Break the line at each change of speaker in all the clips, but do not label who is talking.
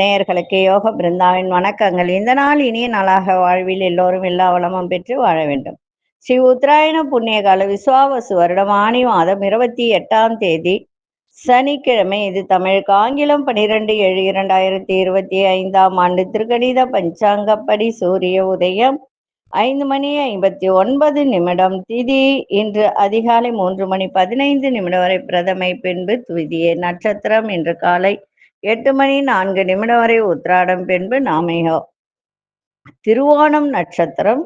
நேயர்களுக்கு யோக பிருந்தாவின் வணக்கங்கள். இந்த நாள் இனிய நாளாக வாழ்வில் எல்லோரும் எல்லா வளமும் பெற்று வாழ வேண்டும். ஸ்ரீ உத்தராயண புண்ணியகால விசுவாவசு வருடம் ஆணி மாதம் 28ஆம் தேதி சனிக்கிழமை. இது தமிழுக்கு ஆங்கிலம் 12/7/2025ஆம் ஆண்டு திருக்கணித பஞ்சாங்கப்படி சூரிய உதயம் 5:59 திதி இன்று அதிகாலை 3:15 வரை பிரதமை, பின்பு துவிதியை. நட்சத்திரம் இன்று காலை 8:04 வரை உத்திராடம், பின்பு நாமயோ. திருவோணம் நட்சத்திரம்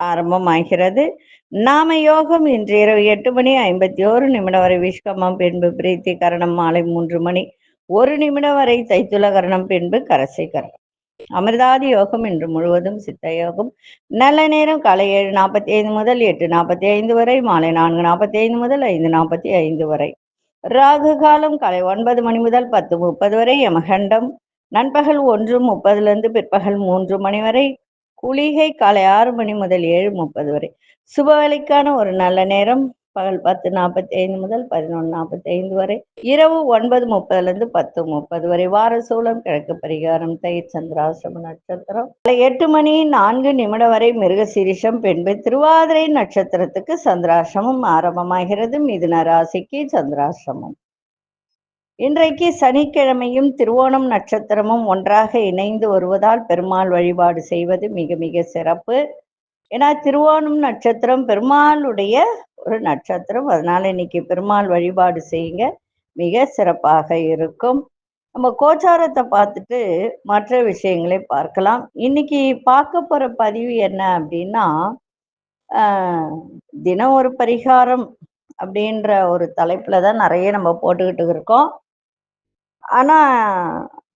ஆரம்பமாகிறது. நாம யோகம் இன்று இரவு 8:51 வரை விஷ்கமம், பின்பு பிரீத்தி கரணம். மாலை 3:01 வரை தைத்துல கரணம், பின்பு கரசை கரணம். அமிர்தாதி யோகம் இன்று முழுவதும் சித்த யோகம். நல்ல நேரம் காலை 7:45 முதல் 8:45 வரை, மாலை 4:45 முதல் 5:45 வரை. ராகு காலம் காலை 9 மணி முதல் 10:30 வரை. யமகண்டம் நண்பகல் 1:30 பிற்பகல் 3 வரை. குளிகை காலை 6 மணி முதல் 7:30 வரை. சுபவேளைக்கான ஒரு நல்ல நேரம் பகல் 10:45 முதல் 11:45 வரை. இரவு 9:30 10:30 வரை. வார சூலம் கிழக்கு. பரிகாரம் தயிர். சந்திராசிரம நட்சத்திரம் காலை 8:04 வரை மிருக சீரிஷம், பின்பு திருவாதிரை நட்சத்திரத்துக்கு சந்திராசிரமம் ஆரம்பமாகிறது. மிதுன ராசிக்கு சந்திராசிரமம். இன்றைக்கு சனிக்கிழமையும் திருவோணம் நட்சத்திரமும் ஒன்றாக இணைந்து வருவதால் பெருமாள் வழிபாடு செய்வது மிக மிக சிறப்பு. ஏன்னா திருவோணம் நட்சத்திரம் பெருமாளுடைய ஒரு நட்சத்திரம். அதனால இன்னைக்கு பெருமாள் வழிபாடு செய்யுங்க, மிக சிறப்பாக இருக்கும். நம்ம கோச்சாரத்தை பார்த்துட்டு மற்ற விஷயங்களை பார்க்கலாம். இன்னைக்கு பார்க்க போற பதிவு என்ன அப்படின்னா, தினம் ஒரு பரிகாரம் அப்படின்ற ஒரு தலைப்புல தான் நிறைய நம்ம போட்டுக்கிட்டு இருக்கோம். ஆனா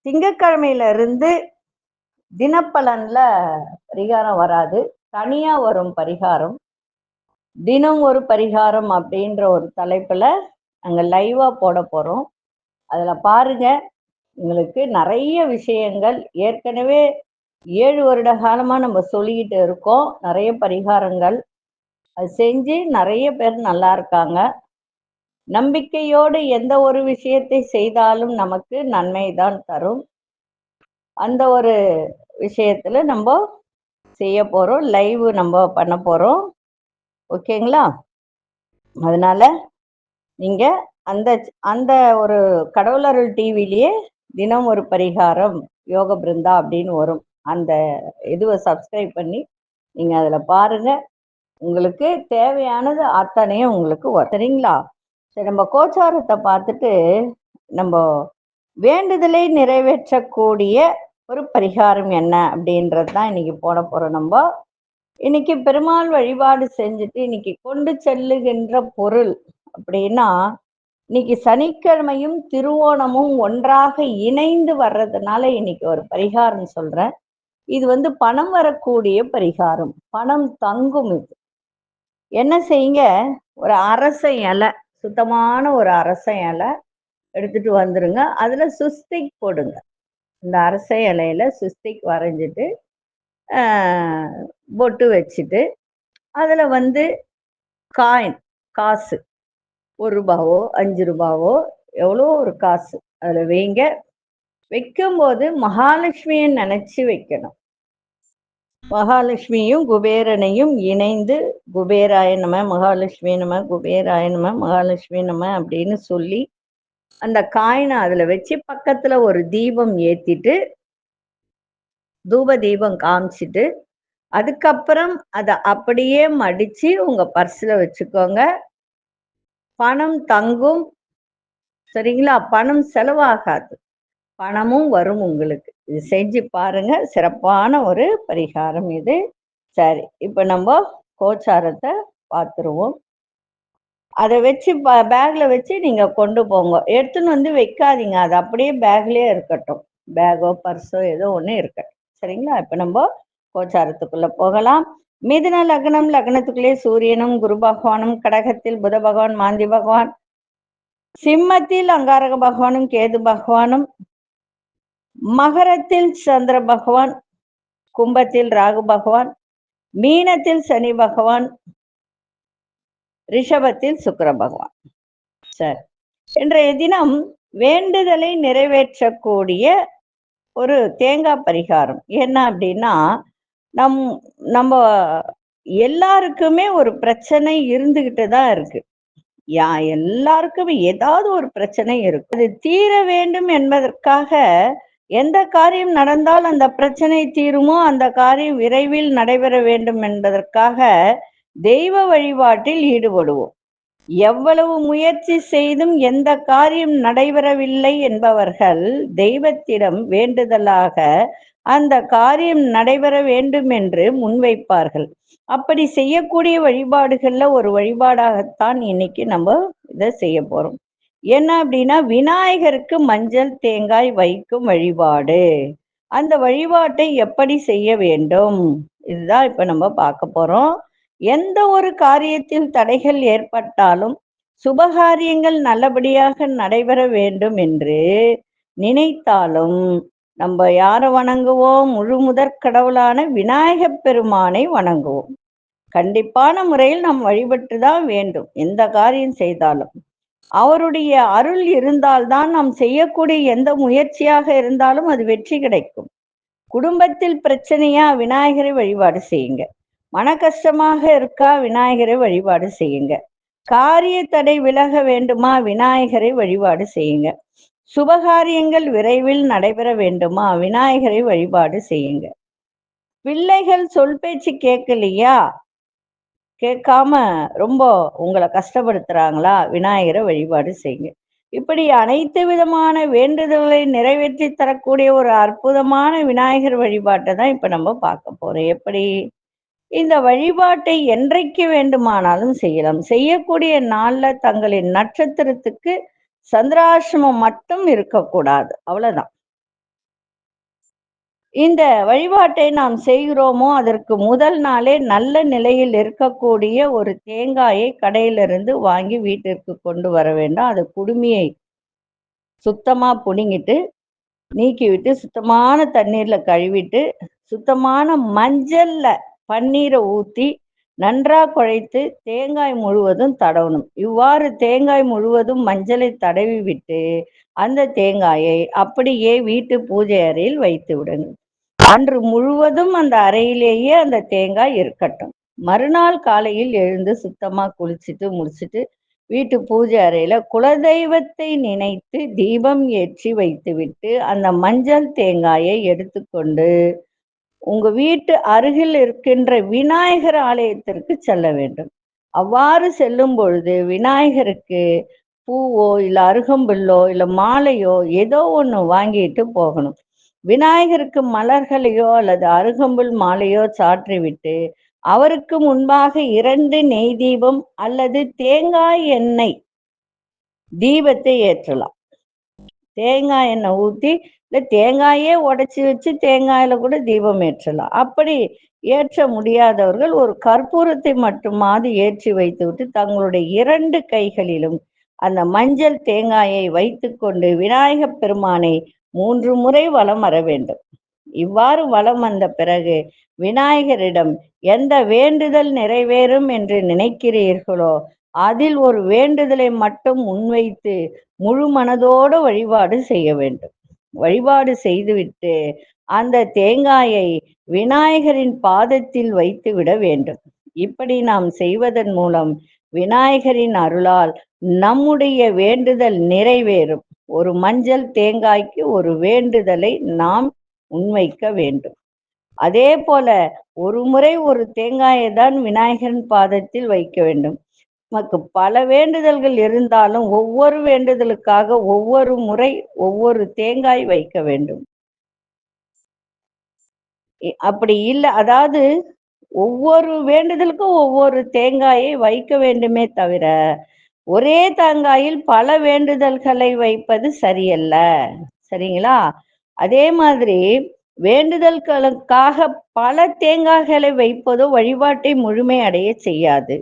திங்கட்கிழமையில இருந்து தினப்பலன்ல பரிகாரம் வராது, தனியா வரும் பரிகாரம். தினம் ஒரு பரிகாரம் அப்படின்ற ஒரு தலைப்புல நாங்க லைவா போட போறோம். அதுல பாருங்க, உங்களுக்கு நிறைய விஷயங்கள் ஏற்கனவே 7 வருட காலமா நம்ம சொல்லிக்கிட்டு இருக்கோம். நிறைய பரிகாரங்கள் அது செஞ்சு நிறைய பேர் நல்லா இருக்காங்க. நம்பிக்கையோடு எந்த ஒரு விஷயத்தை செய்தாலும் நமக்கு நன்மை தான் தரும். அந்த ஒரு விஷயத்துல நம்ம செய்ய போறோம், லைவ் நம்ம பண்ண போறோம். ஓகேங்களா? அதனால நீங்க அந்த அந்த ஒரு கடவுளருள் டிவிலேயே தினம் ஒரு பரிகாரம் யோக பிருந்தா அப்படின்னு வரும். அந்த இதுவை சப்ஸ்கிரைப் பண்ணி நீங்க அதுல பாருங்க. உங்களுக்கு தேவையானது அத்தனையும் உங்களுக்கு வரும். சரிங்களா? சரி, நம்ம கோச்சாரத்தை பார்த்துட்டு நம்ம வேண்டுதலை நிறைவேற்றக்கூடிய ஒரு பரிகாரம் என்ன அப்படின்றது தான் இன்னைக்கு போட போறோம். நம்ம இன்னைக்கு பெருமாள் வழிபாடு செஞ்சுட்டு இன்னைக்கு கொண்டு செல்லுகின்ற பொருள் அப்படின்னா, இன்னைக்கு சனிக்கிழமையும் திருவோணமும் ஒன்றாக இணைந்து வர்றதுனால இன்னைக்கு ஒரு பரிகாரம் சொல்றேன். இது பணம் வரக்கூடிய பரிகாரம், பணம் தங்கும். இது என்ன செய்யுங்க, ஒரு அரச இலை, சுத்தமான ஒரு அரச இலை எடுத்துட்டு வந்துருங்க. அதுல சுஸ்திக் போடுங்க. இந்த அரச இலையில சுஸ்திக் வரைஞ்சிட்டு பொட்டு வச்சுட்டு அதுல காயின், காசு, 1 ரூபாவோ 5 ரூபாவோ எவ்வளோ ஒரு காசு அதுல வைங்க. வைக்கும்போது மகாலட்சுமியை நினைச்சு வைக்கணும். மகாலட்சுமியும் குபேரனையும் இணைந்து குபேராய நம, மகாலட்சுமி நம, குபேராய நம, மகாலட்சுமி நம அப்படின்னு சொல்லி அந்த காயினை அதுல வச்சு பக்கத்துல ஒரு தீபம் ஏத்திட்டு தூப தீபம் காமிச்சிட்டு அதுக்கப்புறம் அதை அப்படியே மடிச்சு உங்க பர்ஸ்ல வச்சுக்கோங்க. பணம் தங்கும். சரிங்களா? பணம் செலவாகாது, பணமும் வரும் உங்களுக்கு. இது செஞ்சு பாருங்க, சிறப்பான ஒரு பரிகாரம் இது. சரி, இப்ப நம்ம கோச்சாரத்தை பார்த்துருவோம். அதை வச்சு பேக்ல வச்சு நீங்க கொண்டு போங்க. எடுத்துன்னு வைக்காதீங்க, அது அப்படியே பேக்லயே இருக்கட்டும். பேக்கோ பர்ஸோ ஏதோ ஒண்ணு இருக்கட்டும். சரிங்களா? இப்ப நம்ம கோச்சாரத்துக்குள்ள போகலாம். மிதுன லக்னம், லக்னத்துக்குள்ளே சூரியனும் குரு பகவானும், கடகத்தில் புத பகவான் மாந்தி பகவான், சிம்மத்தில் அங்காரக பகவானும் கேது பகவானும், மகரத்தில் சந்திர பகவான், கும்பத்தில் ராகு பகவான், மீனத்தில் சனி பகவான், ரிஷபத்தில் சுக்கிர பகவான். சரி, இன்றைய தினம் வேண்டுதலை நிறைவேற்றக்கூடிய ஒரு தேங்காய் பரிகாரம் என்ன அப்படின்னா, நம் நம்ம எல்லாருக்குமே ஒரு பிரச்சனை இருந்துகிட்டு தான் இருக்கு. எல்லாருக்குமே ஏதாவது ஒரு பிரச்சனை இருக்கும். அது தீர வேண்டும் என்பதற்காக எந்த காரியம் நடந்தால் அந்த பிரச்சனை தீருமோ அந்த காரியம் விரைவில் நடைபெற வேண்டும் என்பதற்காக தெய்வ வழிபாட்டில் ஈடுபடுவோம். எவ்வளவு முயற்சி செய்தும் எந்த காரியம் நடைபெறவில்லை என்பவர்கள் தெய்வத்திடம் வேண்டுதலாக அந்த காரியம் நடைபெற வேண்டும் என்று முன்வைப்பார்கள். அப்படி செய்யக்கூடிய வழிபாடுகள்ல ஒரு வழிபாடாகத்தான் இன்னைக்கு நம்ம இதை செய்ய போறோம். என்ன அப்படின்னா, விநாயகருக்கு மஞ்சள் தேங்காய் வைக்கும் வழிபாடு. அந்த வழிபாட்டை எப்படி செய்ய வேண்டும், இதுதான் இப்ப நம்ம பார்க்க போறோம். எந்த ஒரு காரியத்தில் தடைகள் ஏற்பட்டாலும் சுபகாரியங்கள் நல்லபடியாக நடைபெற வேண்டும் என்று நினைத்தாலும் நம்ம யாரை வணங்குவோம்? முழு முதற் கடவுளான விநாயகப் பெருமானை வணங்குவோம். கண்டிப்பான முறையில் நாம் வழிபட்டுதான் வேண்டும் எந்த காரியம் செய்தாலும். அவருடைய அருள் இருந்தால்தான் நாம் செய்யக்கூடிய எந்த முயற்சியாக இருந்தாலும் அது வெற்றி கிடைக்கும். குடும்பத்தில் பிரச்சனையா, விநாயகரை வழிபாடு செய்யுங்க. மன கஷ்டமாக இருக்கா, விநாயகரை வழிபாடு செய்யுங்க. காரிய தடை விலக வேண்டுமா, விநாயகரை வழிபாடு செய்யுங்க. சுபகாரியங்கள் விரைவில் நடைபெற வேண்டுமா, விநாயகரை வழிபாடு செய்யுங்க. பிள்ளைகள் சொல் பேச்சு கேட்கலையா, கேட்காம ரொம்ப உங்களை கஷ்டப்படுத்துறாங்களா, விநாயகரை வழிபாடு செய்யுங்க. இப்படி அனைத்து விதமான வேண்டுதல்களை நிறைவேற்றி தரக்கூடிய ஒரு அற்புதமான விநாயகர் வழிபாட்டை தான் இப்ப நம்ம பார்க்க போறோம். எப்படி இந்த வழிபாட்டை என்றைக்கு வேண்டுமானாலும் செய்யலாம். செய்யக்கூடிய நாள்ல தங்களின் நட்சத்திரத்துக்கு சந்திராசிரமம் மட்டும் இருக்கக்கூடாது, அவ்வளவுதான். இந்த வழிபாட்டை நாம் செய்கிறோமோ அதற்கு முதல் நாளே நல்ல நிலையில் இருக்கக்கூடிய ஒரு தேங்காயை கடையிலிருந்து வாங்கி வீட்டிற்கு கொண்டு வர வேண்டும். அது குடுமியை சுத்தமா புடுங்கிட்டு நீக்கிவிட்டு சுத்தமான தண்ணீர்ல கழுவிட்டு சுத்தமான மஞ்சள்ல பன்னீரை ஊற்றி நன்றா குழைத்து தேங்காய் முழுவதும் தடவணும். இவ்வாறு தேங்காய் முழுவதும் மஞ்சளை தடவி விட்டு அந்த தேங்காயை அப்படியே வீட்டு பூஜை அறையில் வைத்து விடுங்கள். அன்று முழுவதும் அந்த அறையிலேயே அந்த தேங்காய் இருக்கட்டும். மறுநாள் காலையில் எழுந்து சுத்தமா குளிச்சுட்டு முடிச்சுட்டு வீட்டு பூஜை அறையில குலதெய்வத்தை நினைத்து தீபம் ஏற்றி வைத்துவிட்டு அந்த மஞ்சள் தேங்காயை எடுத்துக்கொண்டு உங்க வீட்டு அருகில் இருக்கின்ற விநாயகர் ஆலயத்திற்கு செல்ல வேண்டும். அவ்வாறு செல்லும் பொழுது விநாயகருக்கு பூவோ இல்ல அருகம்புல்லோ இல்ல மாலையோ ஏதோ ஒண்ணு வாங்கிட்டு போகணும். விநாயகருக்கு மலர்களையோ அல்லது அருகம்புல் மாலையோ சாற்றி விட்டு அவருக்கு முன்பாக 2 நெய் தீபம் அல்லது தேங்காய் எண்ணெய் தீபத்தை ஏற்றலாம். தேங்காய் எண்ணெய் ஊற்றி இல்லை தேங்காயே உடைச்சி வச்சு தேங்காயில கூட தீபம் ஏற்றலாம். அப்படி ஏற்ற முடியாதவர்கள் ஒரு கற்பூரத்தை மட்டுமாவது ஏற்றி வைத்து விட்டு தங்களுடைய 2 கைகளிலும் அந்த மஞ்சள் தேங்காயை வைத்து கொண்டு விநாயகப் பெருமானை 3 முறை வலம் வர வேண்டும். இவ்வாறு வலம் வந்த பிறகு விநாயகரிடம் எந்த வேண்டுதல் நிறைவேறும் என்று நினைக்கிறீர்களோ அதில் ஒரு வேண்டுதலை மட்டும் முன்வைத்து முழு மனதோடு வழிபாடு செய்ய வேண்டும். வழிபாடு செய்துவிட்டு அந்த தேங்காயை விநாயகரின் பாதத்தில் வைத்து விட வேண்டும். இப்படி நாம் செய்வதன் மூலம் விநாயகரின் அருளால் நம்முடைய வேண்டுதல் நிறைவேறும். ஒரு மஞ்சள் தேங்காய்க்கு ஒரு வேண்டுதலை நாம் முன்வைக்க வேண்டும். அதே போல ஒரு முறை ஒரு தேங்காயை தான் விநாயகரின் பாதத்தில் வைக்க வேண்டும். நமக்கு பல வேண்டுதல்கள் இருந்தாலும் ஒவ்வொரு வேண்டுதலுக்காக ஒவ்வொரு முறை ஒவ்வொரு தேங்காய் வைக்க வேண்டும். அப்படி இல்லை, அதாவது ஒவ்வொரு வேண்டுதலுக்கும் ஒவ்வொரு தேங்காயை வைக்க வேண்டுமே தவிர ஒரே தேங்காயில் பல வேண்டுதல்களை வைப்பது சரியல்ல. சரிங்களா? அதே மாதிரி வேண்டுதல்களுக்காக பல தேங்காய்களை வைப்பதோ வழிபாட்டை முழுமை அடைய செய்யாது.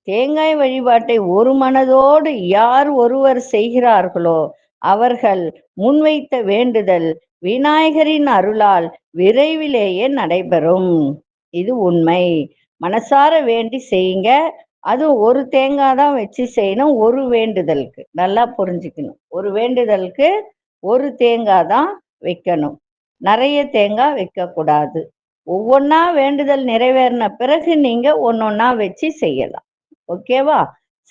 தேங்காய் வழிபாட்டை ஒரு மனதோடு யார் ஒருவர் செய்கிறார்களோ அவர்கள் முன்வைத்த வேண்டுதல் விநாயகரின் அருளால் விரைவிலேயே நடைபெறும். இது உண்மை. மனசார வேண்டி செய்யுங்க. அதுவும் ஒரு தேங்காய் தான் வச்சு செய்யணும். ஒரு வேண்டுதலுக்கு நல்லா புரிஞ்சுக்கணும். ஒரு வேண்டுதலுக்கு ஒரு தேங்காய் தான் வைக்கணும். நிறைய தேங்காய் வைக்கக்கூடாது. ஒவ்வொன்னா வேண்டுதல் நிறைவேறின பிறகு நீங்க ஒன்னொன்னா வச்சு செய்யலாம். ஓகேவா?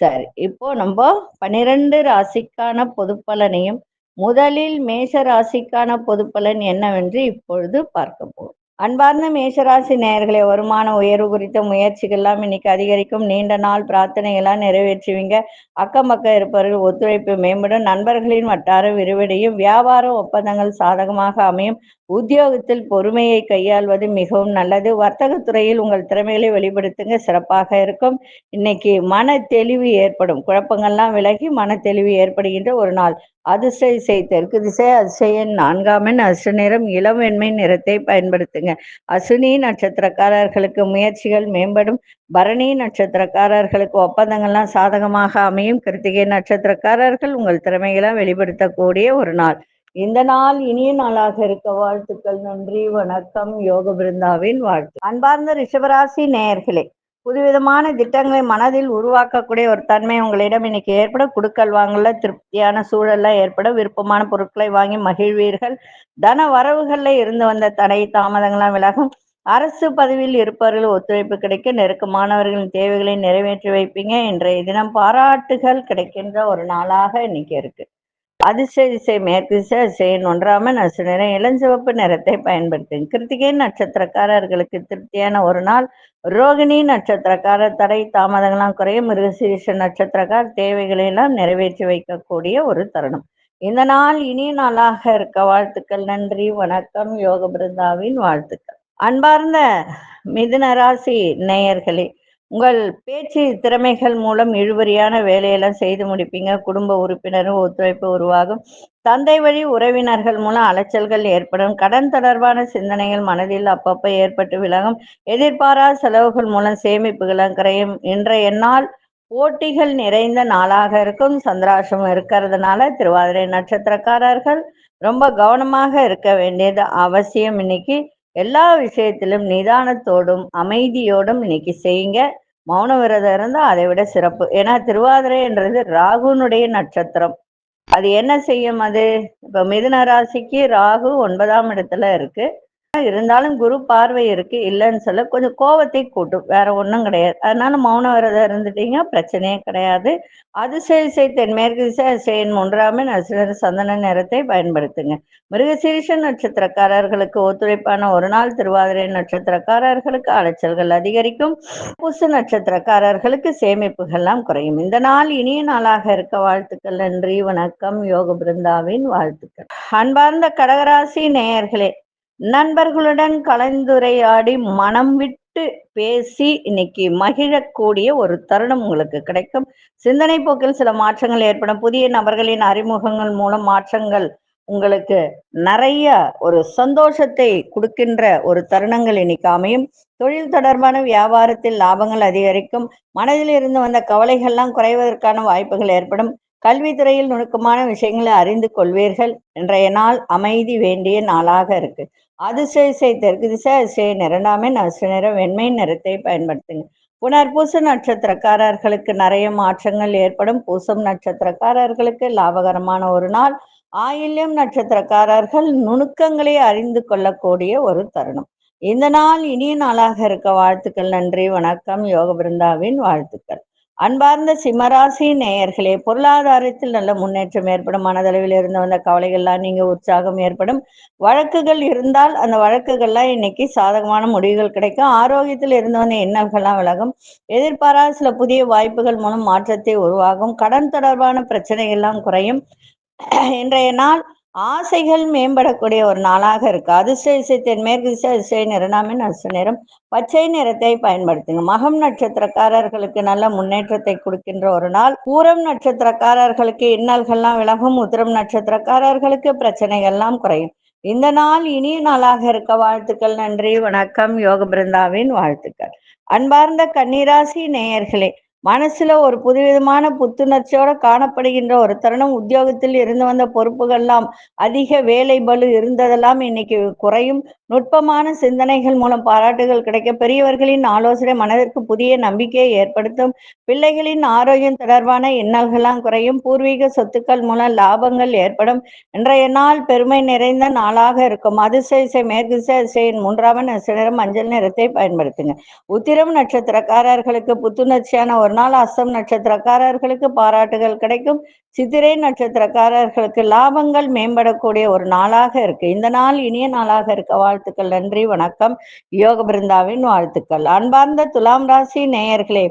சரி. இப்போ நம்ம 12 ராசிக்கான பொதுப்பலனையும் முதலில் மேஷ ராசிக்கான பொதுப்பலன் என்னவென்று இப்பொழுது பார்க்க போறோம். அன்பார்ந்த மேஷராசி நேயர்களே, வருமான உயர்வு குறித்த முயற்சிகள்லாம் இன்னைக்கு அதிகரிக்கும். நீண்ட நாள் பிரார்த்தனைகள்லாம் நிறைவேற்றுவீங்க. அக்கம் பக்கம் இருப்பவர்கள் ஒத்துழைப்பு மேம்படும். நண்பர்களின் வட்டாரம் விரிவடையும். வியாபார ஒப்பந்தங்கள் சாதகமாக அமையும். உத்தியோகத்தில் பொறுமையை கையாள்வது மிகவும் நல்லது. வர்த்தகத்துறையில் உங்கள் திறமைகளை வெளிப்படுத்துங்க, சிறப்பாக இருக்கும். இன்னைக்கு மன தெளிவு ஏற்படும். குழப்பங்கள்லாம் விலகி மன தெளிவு ஏற்படுகின்ற ஒரு நாள். அதிர்ஷ்ட திசை தெற்கு திசை. அதிர்ஷ்ட எண் 4ஆம் எண். அதிர்ஷ்ட நிறம் இளம் வெண்மை நிறத்தை பயன்படுத்துங்க. அசுனி நட்சத்திரக்காரர்களுக்கு முயற்சிகள் மேம்படும். பரணி நட்சத்திரக்காரர்களுக்கு ஒப்பந்தங்கள்லாம் சாதகமாக அமையும். கிருத்திகை நட்சத்திரக்காரர்கள் உங்கள் திறமைகளை வெளிப்படுத்தக்கூடிய ஒரு நாள். இந்த நாள் இனிய நாளாக இருக்க வாழ்த்துக்கள். நன்றி, வணக்கம். யோக பிருந்தாவின் வாழ்த்து. அன்பார்ந்த ரிஷபராசி நேயர்களே, புதுவிதமான திட்டங்களை மனதில் உருவாக்கக்கூடிய ஒரு தன்மை உங்களிடம் இன்னைக்கு ஏற்படும். குடுக்கல் வாங்கல திருப்தியான சூழல்ல ஏற்படும். விருப்பமான பொருட்களை வாங்கி மகிழ்வீர்கள். தன வரவுகள்ல இருந்து வந்த தடை தாமதங்கள்லாம் விலகும். அரசு பதவியில் இருப்பவர்கள் ஒத்துழைப்பு கிடைக்க, நெருக்கமானவர்களின் தேவைகளை நிறைவேற்றி வைப்பீங்க. இன்றைய தினம் பாராட்டுகள் கிடைக்கின்ற ஒரு நாளாக இன்னைக்கு இருக்கு. அதிர்ஷ்ட திசை மேற்கு திசை. அதிர்ஷ்ட எண் 1ஆம் எண். அதிர்ஷ்ட நிறம் இளஞ்சிவப்பு நிறத்தை பயன்படுத்துங்க. கிருத்திகை நட்சத்திரக்காரர்களுக்கு திருப்தியான ஒரு நாள். ரோகிணி நட்சத்திரக்காரர் தடை தாமதங்கள்லாம் குறையும். மிருகசீரிஷ நட்சத்திரக்கார் தேவைகளை எல்லாம் நிறைவேற்றி வைக்கக்கூடிய ஒரு தருணம். இந்த நாள் இனிய நாளாக இருக்க வாழ்த்துக்கள். நன்றி, வணக்கம். யோக பிருந்தாவின் வாழ்த்துக்கள். அன்பார்ந்த மிதுன ராசி நேயர்களே, உங்கள் பேச்சு திறமைகள் மூலம் இழுபறியான வேலையெல்லாம் செய்து முடிப்பீங்க. குடும்ப உறுப்பினரும் ஒத்துழைப்பு உருவாகும். தந்தை வழி உறவினர்கள் மூலம் அலைச்சல்கள் ஏற்படும். கடன் தொடர்பான சிந்தனைகள் மனதில் அப்பப்போ ஏற்பட்டு விலகும். எதிர்பாராத செலவுகள் மூலம் சேமிப்புகளும் குறையும். இன்றைய நாள் போட்டிகள் நிறைந்த நாளாக இருக்கும். சந்திராசம் இருக்கிறதுனால திருவாதிரை நட்சத்திரக்காரர்கள் ரொம்ப கவனமாக இருக்க வேண்டியது அவசியம். இன்னைக்கு எல்லா விஷயத்திலும் நிதானத்தோடும் அமைதியோடும் இன்னைக்கு செய்யுங்க. மௌன விரதம் இருந்தா அதை விட சிறப்பு. ஏன்னா திருவாதிரைன்றது ராகுனுடைய நட்சத்திரம். அது என்ன செய்யும்? அது இப்ப மிதுன ராசிக்கு ராகு 9ஆம் இடத்துல இருக்கு. இருந்தாலும் குரு பார்வை இருக்கு, இல்லைன்னு சொல்ல கொஞ்சம் கோவத்தை கூட்டும், வேற ஒன்றும் கிடையாது. அதனால மௌன விரதம் இருந்துட்டீங்க, பிரச்சனையே கிடையாது. அதிர்ஷ்ட திசை தென்மேற்கு திசை. அதிர்ஷ்ட எண் 1ஆம் எண். அதிர்ஷ்ட சந்தன நிறத்தை பயன்படுத்துங்க. மிருகசீரிஷ நட்சத்திரக்காரர்களுக்கு ஒத்துழைப்பான ஒரு நாள். திருவாதிரை நட்சத்திரக்காரர்களுக்கு அலைச்சல்கள் அதிகரிக்கும். பூச நட்சத்திரக்காரர்களுக்கு சேமிப்புகள்லாம் குறையும். இந்த நாள் இனிய நாளாக இருக்க வாழ்த்துக்கள். நன்றி, வணக்கம். யோக பிருந்தாவின் வாழ்த்துக்கள். அன்பார்ந்த கடகராசி நேயர்களே, நண்பர்களுடன் கலந்துரையாடி மனம் விட்டு பேசி இன்னைக்கு மகிழக்கூடிய ஒரு தருணம் உங்களுக்கு கிடைக்கும். சிந்தனை போக்கில் சில மாற்றங்கள் ஏற்படும். புதிய நபர்களின் அறிமுகங்கள் மூலம் மாற்றங்கள் உங்களுக்கு நிறைய ஒரு சந்தோஷத்தை கொடுக்கின்ற ஒரு தருணங்கள் இன்னைக்கு அமையும். தொழில் தொடர்பான வியாபாரத்தில் லாபங்கள் அதிகரிக்கும். மனதில் இருந்து வந்த கவலைகள்லாம் குறைவதற்கான வாய்ப்புகள் ஏற்படும். கல்வித்துறையில் நுணுக்கமான விஷயங்களை அறிந்து கொள்வீர்கள். இன்றைய நாள் அமைதி வேண்டிய நாளாக இருக்கு. அதிர்ஷ்ட திசை தெற்கு திசை. அதிர்ஷ்ட எண் 2ஆம் எண். அதிர்ஷ்ட நிறம் வெண்மை நிறத்தை பயன்படுத்துங்க. புனர்பூச நட்சத்திரக்காரர்களுக்கு நிறைய மாற்றங்கள் ஏற்படும். பூசம் நட்சத்திரக்காரர்களுக்கு லாபகரமான ஒரு நாள். ஆயில்யம் நட்சத்திரக்காரர்கள் நுணுக்கங்களை அறிந்து கொள்ளக்கூடிய ஒரு தருணம். இந்த நாள் இனிய நாளாக இருக்க வாழ்த்துக்கள். நன்றி, வணக்கம். யோக பிருந்தாவின் வாழ்த்துக்கள். அன்பார்ந்த சிம்மராசி நேயர்களே, பொருளாதாரத்தில் நல்ல முன்னேற்றம் ஏற்படும். மனதளவில் இருந்து வந்த கவலைகள்லாம் நீங்க உற்சாகம் ஏற்படும். வழக்குகள் இருந்தால் அந்த வழக்குகள்லாம் இன்னைக்கு சாதகமான முடிவுகள் கிடைக்கும். ஆரோக்கியத்தில் இருந்து வந்த எண்ணங்கள்லாம் விலகும். எதிர்பாராத சில புதிய வாய்ப்புகள் மூலம் மாற்றத்தை உருவாகும். கடன் தொடர்பான பிரச்சனைகள்லாம் குறையும். இன்றைய நாள் ஆசைகள் மேம்படக்கூடிய ஒரு நாளாக இருக்கு. அதிர்ஷ்ட திசை தென்மேற்கு திசை. அதிர்ஷ்ட எண் 2ஆம் எண். அதிர்ஷ்ட நிறம் பச்சை நிறத்தை பயன்படுத்துங்க. மகம் நட்சத்திரக்காரர்களுக்கு நல்ல முன்னேற்றத்தை கொடுக்கின்ற ஒரு நாள். பூரம் நட்சத்திரக்காரர்களுக்கு இன்னல்கள்லாம் விலகும். உத்திரம் நட்சத்திரக்காரர்களுக்கு பிரச்சனைகள்லாம் குறையும். இந்த நாள் இனிய நாளாக இருக்க வாழ்த்துக்கள். நன்றி, வணக்கம். யோக பிருந்தாவின் வாழ்த்துக்கள். அன்பார்ந்த கன்னிராசி நேயர்களே, மனசுல ஒரு புதுவிதமான புத்துணர்ச்சியோட காணப்படுகின்ற ஒரு தருணம். உத்தியோகத்தில் இருந்து வந்த பொறுப்புகள்லாம், அதிக வேலை பளு இருந்ததெல்லாம் இன்னைக்கு குறையும். நுட்பமான சிந்தனைகள் மூலம் பாராட்டுகள் கிடைக்க, பெரியவர்களின் ஆலோசனை மனதிற்கு புதிய நம்பிக்கையை ஏற்படுத்தும். பிள்ளைகளின் ஆரோக்கியம் தொடர்பான இன்னல்கள்லாம் குறையும். பூர்வீக சொத்துக்கள் மூலம் லாபங்கள் ஏற்படும். இன்றைய நாள் பெருமை நிறைந்த நாளாக இருக்கும். அதிர்ஷ்ட இசை மேற்கு திசை, அதிர்ஷ்ட மூன்றாம் நிறம் மஞ்சள் நிறத்தை பயன்படுத்துங்க. உத்திரம் நட்சத்திரக்காரர்களுக்கு புத்துணர்ச்சியான ஒரு நாள். அஸ்தம் நட்சத்திரக்காரர்களுக்கு பாராட்டுகள் கிடைக்கும். சித்திரை நட்சத்திரக்காரர்களுக்கு லாபங்கள் மேம்படக்கூடிய ஒரு நாளாக இருக்கு. இந்த நாள் இனிய நாளாக இருக்க வாழ்த்துக்கள். நன்றி, வணக்கம். யோக பிருந்தாவின் வாழ்த்துக்கள். அன்பார்ந்த துலாம் ராசி நேயர்களே,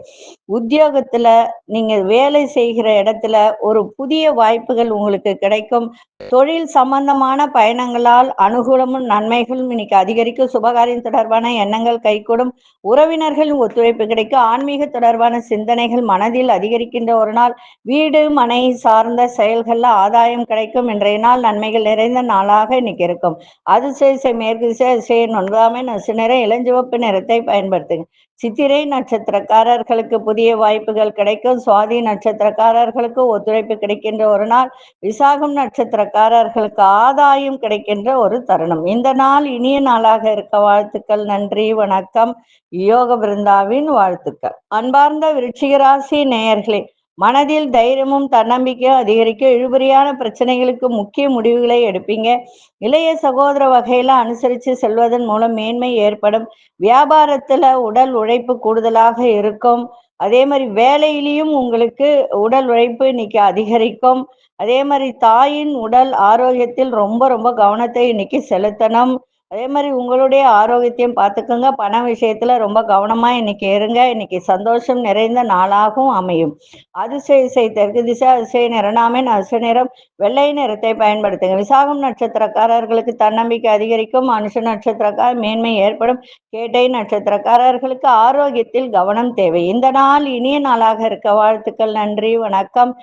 உத்தியோகத்துல நீங்க வேலை செய்கிற இடத்துல ஒரு புதிய வாய்ப்புகள் உங்களுக்கு கிடைக்கும். தொழில் சம்பந்தமான பயணங்களால் அனுகூலமும் நன்மைகளும் இன்னைக்கு அதிகரிக்கும். சுபகாரியம் தொடர்பான எண்ணங்கள் கைகூடும். உறவினர்களின் ஒத்துழைப்பு கிடைக்கும். ஆன்மீக தொடர்பான சிந்தனைகள் மனதில் அதிகரிக்கின்ற ஒரு நாள். வீடு மனை சார்ந்த செயல்கள்ல ஆதாயம் கிடைக்கும். இன்றைய நாள் நன்மைகள் நிறைந்த நாளாக இன்னைக்கு இருக்கும். அதிர்ஷ்ட மேற்கு திசை, அதிர்ஷ்ட ஒன்பதாம் நிறம் இளஞ்சிவப்பு நிறத்தை பயன்படுத்துங்க. சித்திரை நட்சத்திரக்காரர்களுக்கு புதிய வாய்ப்புகள் கிடைக்கும். சுவாதி நட்சத்திரக்காரர்களுக்கு ஒத்துழைப்பு கிடைக்கின்ற ஒரு நாள். விசாகம் நட்சத்திரக்காரர்களுக்கு ஆதாயம் கிடைக்கின்ற ஒரு தருணம். இந்த நாள் இனிய நாளாக இருக்க வாழ்த்துக்கள். நன்றி, வணக்கம். யோக பிருந்தாவின் வாழ்த்துக்கள். அன்பார்ந்த விருச்சிக ராசி நேயர்களே, மனதில் தைரியமும் தன்னம்பிக்கையும் அதிகரிக்கும். இழுபறியான பிரச்சனைகளுக்கு முக்கிய முடிவுகளை எடுப்பீங்க. இளைய சகோதர வகையில அனுசரித்து செல்வதன் மூலம் மேன்மை ஏற்படும். வியாபாரத்துல உடல் உழைப்பு கூடுதலாக இருக்கும். அதே மாதிரி வேலையிலையும் உங்களுக்கு உடல் உழைப்பு இன்னைக்கு அதிகரிக்கும். அதே மாதிரி தாயின் உடல் ஆரோக்கியத்தில் ரொம்ப ரொம்ப கவனத்தை இன்னைக்கு செலுத்தணும். அதே மாதிரி உங்களுடைய ஆரோக்கியத்தையும் பார்த்துக்கோங்க. பண விஷயத்துல ரொம்ப கவனமா இன்னைக்கு இருங்க. இன்னைக்கு சந்தோஷம் நிறைந்த நாளாகவும் அமையும். அதிர்ஷ்ட இசை தெற்கு திசை, அதிர்ஷ்ட நிறநாமன், அதிர்ஷ்ட நிறம் வெள்ளை நிறத்தை பயன்படுத்துங்க. விசாகம் நட்சத்திரக்காரர்களுக்கு தன்னம்பிக்கை அதிகரிக்கும். அனுஷ நட்சத்திரக்கார மேன்மை ஏற்படும். கேட்டை நட்சத்திரக்காரர்களுக்கு ஆரோக்கியத்தில் கவனம் தேவை. இந்த நாள் இனிய நாளாக இருக்க வாழ்த்துக்கள். நன்றி, வணக்கம்.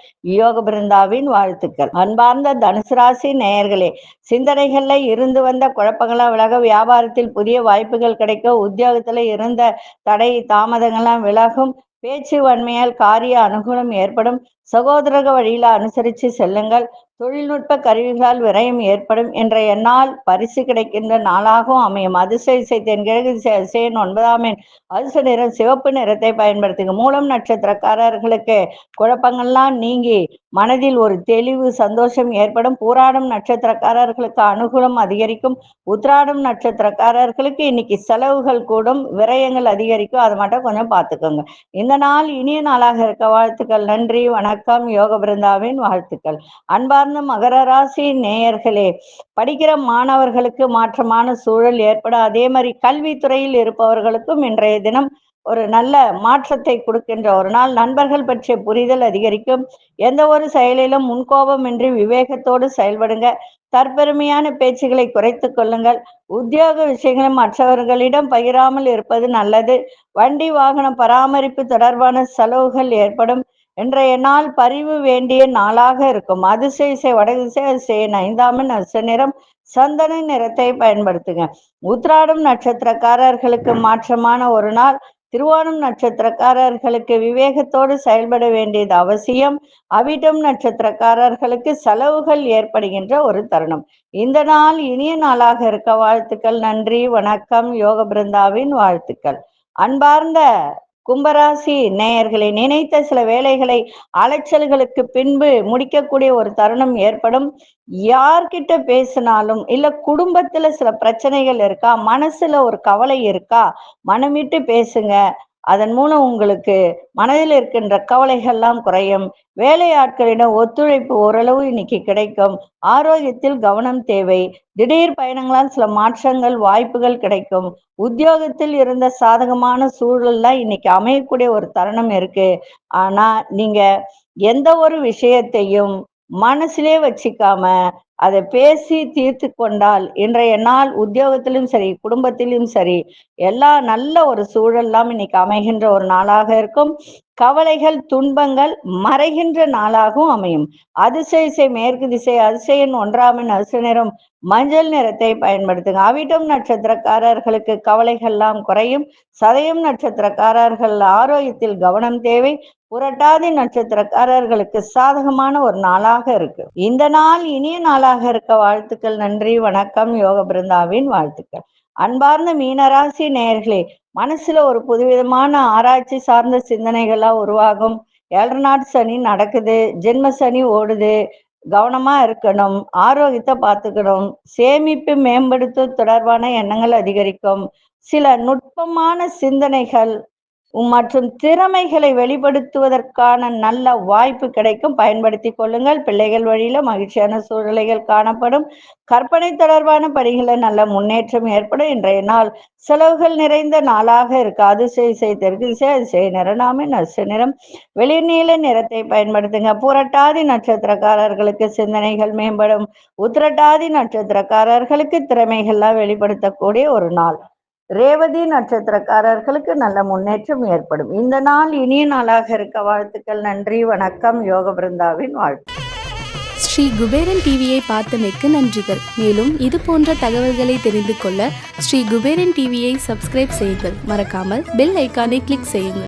யோக பிருந்தாவின் வாழ்த்துக்கள். அன்பார்ந்த தனுசு ராசி நேயர்களே, சிந்தனைகள்ல இருந்து வந்த குழப்பங்களா விலக, வியாபாரத்தில் புதிய வாய்ப்புகள் கிடைக்க, உத்தியோகத்துல இருந்த தடை தாமதங்கள்லாம் விலகும். பேச்சு வன்மையால் காரிய அனுகூலம் ஏற்படும். சகோதரக வழியில அனுசரித்து செல்லுங்கள். தொழில்நுட்ப கருவிகளால் விரயம் ஏற்படும். இன்றைய நாள் பரிசு கிடைக்கின்ற நாளாகவும் அமையும். அதிர்ஷ்ட இசை தென்கிழக்கு திசை, அதிர்ஷ்ட ஒன்பதாம் எண், அதிர்ஷ்ட நிறம் சிவப்பு நிறத்தை பயன்படுத்துங்க. மூலம் நட்சத்திரக்காரர்களுக்கு குழப்பங்கள்லாம் நீங்கி மனதில் ஒரு தெளிவு சந்தோஷம் ஏற்படும். பூராடம் நட்சத்திரக்காரர்களுக்கு அனுகூலம் அதிகரிக்கும். உத்ராடம் நட்சத்திரக்காரர்களுக்கு இன்னைக்கு செலவுகள் கூடும், விரயங்கள் அதிகரிக்கும். அதை மட்டும் கொஞ்சம் பார்த்துக்கோங்க. இந்த நாள் இனிய நாளாக இருக்க வாழ்த்துக்கள். நன்றி, வணக்கம். யோக பிருந்தாவின் வாழ்த்துக்கள். அன்பார்ந்த மகர ராசி நேயர்களே, படிக்கிற மாணவர்களுக்கு மாற்றமான சூழல் ஏற்படும். அதே மாதிரி கல்வித்துறையில் இருப்பவர்களுக்கும் இன்றைய தினம் ஒரு நல்ல மாற்றத்தை கொடுக்கின்ற ஒரு நாள். நண்பர்கள் பற்றிய புரிதல் அதிகரிக்கும். எந்த ஒரு செயலிலும் முன்கோபமின்றி விவேகத்தோடு செயல்படுங்க. தற்பெருமையான பேச்சுகளை குறைத்து கொள்ளுங்கள். உத்தியோக விஷயங்களை மற்றவர்களிடம் பகிராமல் இருப்பது நல்லது. வண்டி வாகன பராமரிப்பு தொடர்பான செலவுகள் ஏற்படும். இன்றைய நாள் பரிவு வேண்டிய நாளாக இருக்கும். அதிர்ஷ்ட இசை வடக்கு திசை, அதிர்ஷ்ட ஐந்தாம் அதிர்ஷ்ட நிறம் சந்தன நிறத்தை பயன்படுத்துங்க. உத்ராடம் நட்சத்திரக்காரர்களுக்கு மாற்றமான ஒரு நாள். திருவோணம் நட்சத்திரக்காரர்களுக்கு விவேகத்தோடு செயல்பட வேண்டியது அவசியம். அவிட்டம் நட்சத்திரக்காரர்களுக்கு செலவுகள் ஏற்படுகின்ற ஒரு தருணம். இந்த நாள் இனிய நாளாக இருக்க வாழ்த்துக்கள். நன்றி, வணக்கம். யோக பிருந்தாவின் வாழ்த்துக்கள். அன்பார்ந்த கும்பராசி நேயர்களை, நினைத்த சில வேலைகளை அலைச்சல்களுக்கு பின்பு முடிக்கக்கூடிய ஒரு தருணம் ஏற்படும். யார்கிட்ட பேசினாலும் இல்ல குடும்பத்துல சில பிரச்சனைகள் இருக்கா, மனசுல ஒரு கவலை இருக்கா, மனமிட்டு பேசுங்க. அதன் மூலம் உங்களுக்கு மனதில் இருக்கின்ற கவலைகள்லாம் குறையும். வேலையாட்களிடம் ஒத்துழைப்பு ஓரளவு இன்னைக்கு கிடைக்கும். ஆரோக்கியத்தில் கவனம் தேவை. திடீர் பயணங்களால் சில மாற்றங்கள் வாய்ப்புகள் கிடைக்கும். உத்தியோகத்தில் இருந்த சாதகமான சூழல்லாம் இன்னைக்கு அமையக்கூடிய ஒரு தருணம் இருக்கு. ஆனா நீங்க எந்த ஒரு விஷயத்தையும் மனசுலே வச்சுக்காம அதை பேசி தீர்த்து கொண்டால் இன்றைய நாள் உத்தியோகத்திலும் சரி, குடும்பத்திலும் சரி, எல்லா நல்ல ஒரு சூழல்லாம் இன்னைக்கு அமைகின்ற ஒரு நாளாக இருக்கும். கவலைகள், துன்பங்கள் மறைகின்ற நாளாகவும் அமையும். அதிசய மேற்கு திசை அதிசயன் 1ஆம் அதிர்ஷ்ட நிறம் மஞ்சள் நிறத்தை பயன்படுத்துங்க. அவிட்டம் நட்சத்திரக்காரர்களுக்கு கவலைகள்லாம் குறையும். சதயம் நட்சத்திரக்காரர்கள் ஆரோக்கியத்தில் கவனம் தேவை. புரட்டாதி நட்சத்திரக்காரர்களுக்கு சாதகமான ஒரு நாளாக இருக்கு. இந்த நாள் இனிய நாளாக இருக்க வாழ்த்துக்கள். நன்றி, வணக்கம். யோக பிருந்தாவின் வாழ்த்துக்கள். அன்பார்ந்த மீனராசி நேயர்களே, மனசுல ஒரு புதுவிதமான ஆராய்ச்சி சார்ந்த சிந்தனைகள்லாம் உருவாகும். 7 நாட் சனி நடக்குது, ஜென்ம சனி ஓடுது, கவனமா இருக்கணும், ஆரோக்கியத்தை பார்த்துக்கணும், சேமிப்பு மேம்படுத்த தொடர்பான எண்ணங்கள் அதிகரிக்கும், சில நுட்பமான சிந்தனைகள் மற்றும் திறமைகளை வெளிப்படுத்துவதற்கான நல்ல வாய்ப்பு கிடைக்கும். பயன்படுத்தி கொள்ளுங்கள். பிள்ளைகள் வழியில மகிழ்ச்சியான சூழ்நிலைகள் காணப்படும். கற்பனை தொடர்பான பணிகளை நல்ல முன்னேற்றம் ஏற்படும். இன்றைய நாள் செலவுகள் நிறைந்த நாளாக இருக்கு. அதிசய தெற்கு திசை அதிசய நிறநாமின் அதிர்ஷ்ட நிறம் வெளிர்நீல நிறத்தை பயன்படுத்துங்க. புரட்டாதி நட்சத்திரக்காரர்களுக்கு சிந்தனைகள் மேம்படும். உத்திரட்டாதி நட்சத்திரக்காரர்களுக்கு திறமைகள்லாம் வெளிப்படுத்தக்கூடிய ஒரு நாள். ரேவதி நட்சத்திரக்காரர்களுக்கு நல்ல முன்னேற்றம் ஏற்படும். இந்த நாள் இனிய நாளாக இருக்க வாழ்த்துக்கள். நன்றி, வணக்கம். யோக பிருந்தாவின் வாழ்த்து.
ஸ்ரீ குபேரன் டிவியை பார்த்தமைக்கு நன்றிகள். மேலும் இது போன்ற தகவல்களை தெரிந்து கொள்ள ஸ்ரீ குபேரன் டிவியை சப்ஸ்கிரைப் செய்யுங்கள். மறக்காமல் பெல் ஐக்கானை கிளிக் செய்யுங்கள்.